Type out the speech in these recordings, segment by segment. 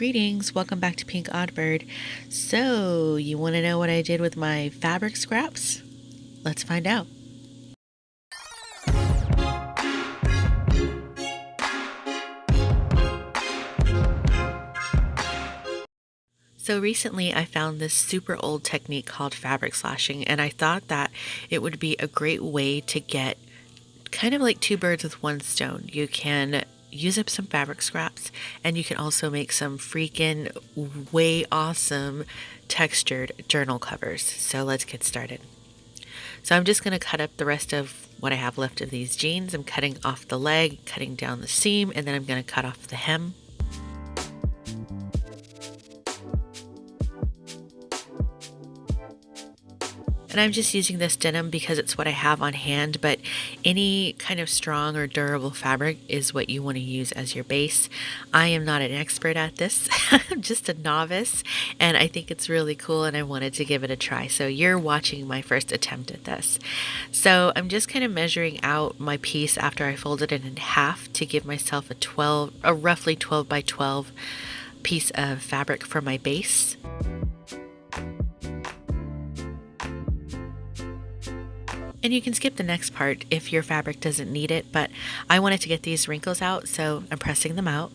Greetings, welcome back to Pink Oddbird. So, you want to know what I did with my fabric scraps? Let's find out. So recently I found this super old technique called fabric slashing, and I thought that it would be a great way to get kind of like two birds with one stone. You can use up some fabric scraps and you can also make some freaking way awesome textured journal covers. So let's get started. So I'm just going to cut up the rest of what I have left of these jeans. I'm cutting off the leg, cutting down the seam, and then I'm going to cut off the hem. And I'm just using this denim because it's what I have on hand, but any kind of strong or durable fabric is what you want to use as your base. I am not an expert at this, I'm just a novice, and I think it's really cool and I wanted to give it a try. So you're watching my first attempt at this. So I'm just kind of measuring out my piece after I folded it in half to give myself a roughly 12 by 12 piece of fabric for my base. And you can skip the next part if your fabric doesn't need it, but I wanted to get these wrinkles out, so I'm pressing them out.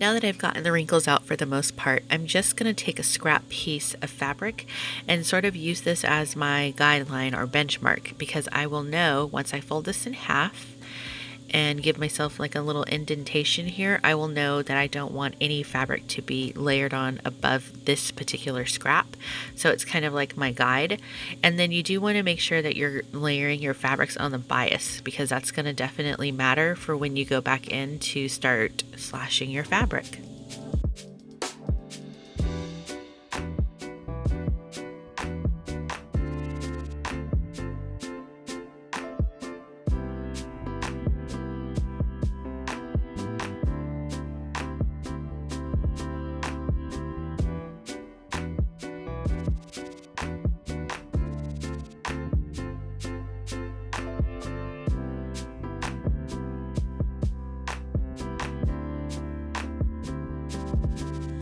Now that I've gotten the wrinkles out for the most part, I'm just going to take a scrap piece of fabric and sort of use this as my guideline or benchmark, because I will know once I fold this in half and give myself like a little indentation here, I will know that I don't want any fabric to be layered on above this particular scrap. So it's kind of like my guide. And then you do want to make sure that you're layering your fabrics on the bias, because that's going to definitely matter for when you go back in to start slashing your fabric.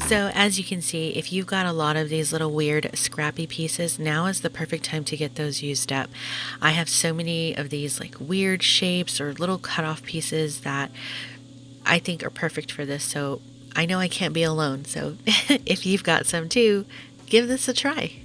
So as you can see, if you've got a lot of these little weird scrappy pieces, now is the perfect time to get those used up. I have so many of these like weird shapes or little cut off pieces that I think are perfect for this. So I know I can't be alone. So if you've got some too, give this a try.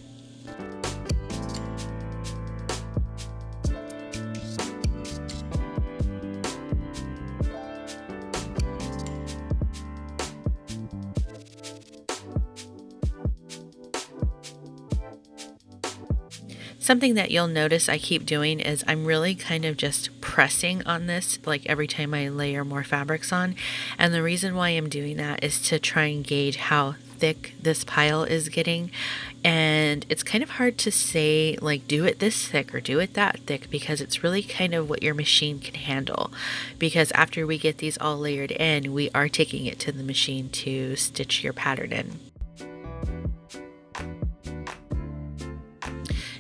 Something that you'll notice I keep doing is I'm really kind of just pressing on this like every time I layer more fabrics on. And the reason why I'm doing that is to try and gauge how thick this pile is getting. And it's kind of hard to say like do it this thick or do it that thick, because it's really kind of what your machine can handle. Because after we get these all layered in, we are taking it to the machine to stitch your pattern in.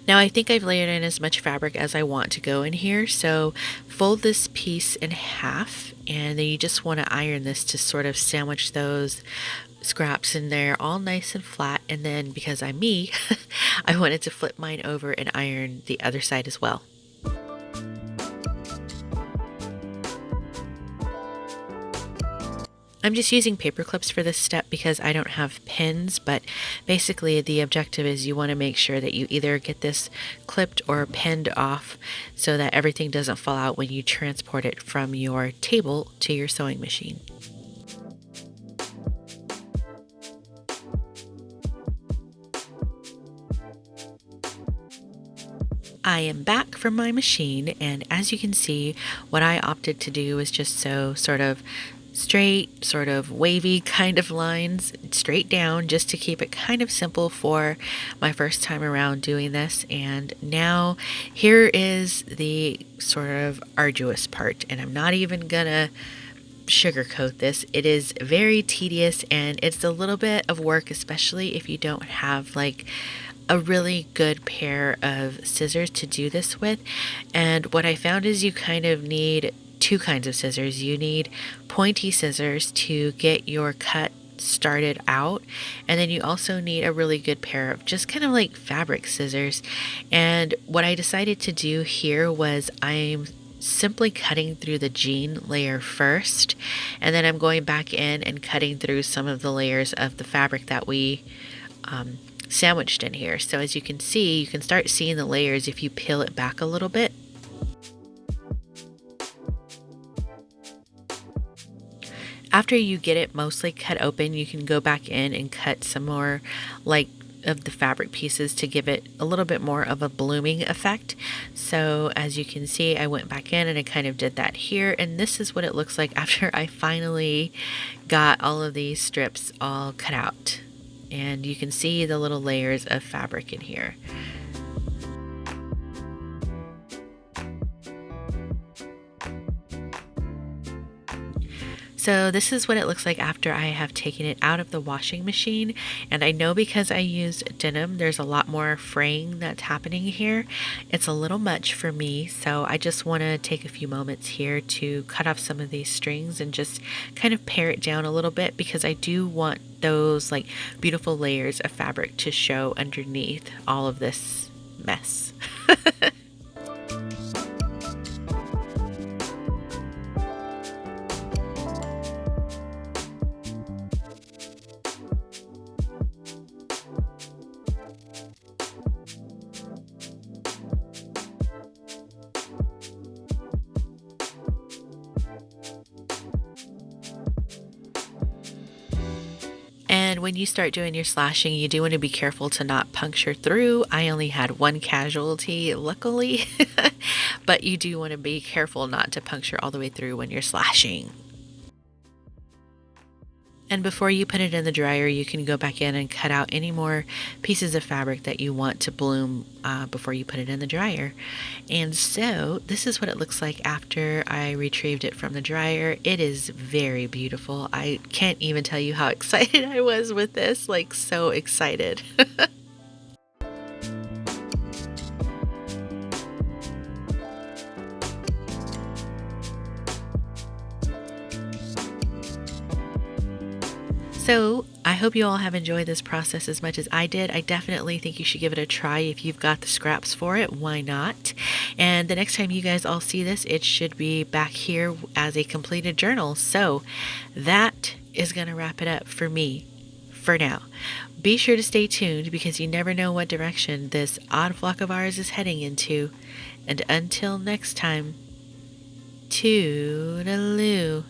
Now I think I've layered in as much fabric as I want to go in here, so fold this piece in half, and then you just want to iron this to sort of sandwich those scraps in there all nice and flat. And then because I'm me, I wanted to flip mine over and iron the other side as well. I'm just using paper clips for this step because I don't have pins, but basically the objective is you want to make sure that you either get this clipped or pinned off so that everything doesn't fall out when you transport it from your table to your sewing machine. I am back from my machine, and as you can see, what I opted to do was just sew sort of straight, sort of wavy kind of lines straight down, just to keep it kind of simple for my first time around doing this. And now here is the sort of arduous part, and I'm not even gonna sugarcoat this. It is very tedious and it's a little bit of work, especially if you don't have like a really good pair of scissors to do this with. And what I found is you kind of need two kinds of scissors. You need pointy scissors to get your cut started out, and then you also need a really good pair of just kind of like fabric scissors. And what I decided to do here was I'm simply cutting through the jean layer first, and then I'm going back in and cutting through some of the layers of the fabric that we sandwiched in here. So as you can see, you can start seeing the layers if you peel it back a little bit. After you get it mostly cut open, you can go back in and cut some more like of the fabric pieces to give it a little bit more of a blooming effect. So as you can see, I went back in and I kind of did that here, and this is what it looks like after I finally got all of these strips all cut out. And you can see the little layers of fabric in here. So this is what it looks like after I have taken it out of the washing machine. And I know because I used denim, there's a lot more fraying that's happening here. It's a little much for me, so I just want to take a few moments here to cut off some of these strings and just kind of pare it down a little bit, because I do want those like beautiful layers of fabric to show underneath all of this mess. And when you start doing your slashing, you do want to be careful to not puncture through. I only had one casualty, luckily, but you do want to be careful not to puncture all the way through when you're slashing. And before you put it in the dryer, you can go back in and cut out any more pieces of fabric that you want to bloom before you put it in the dryer. And so this is what it looks like after I retrieved it from the dryer. It is very beautiful. I can't even tell you how excited I was with this, like so excited. So I hope you all have enjoyed this process as much as I did. I definitely think you should give it a try if you've got the scraps for it. Why not? And the next time you guys all see this, it should be back here as a completed journal. So that is going to wrap it up for me for now. Be sure to stay tuned, because you never know what direction this odd flock of ours is heading into. And until next time, toodaloo.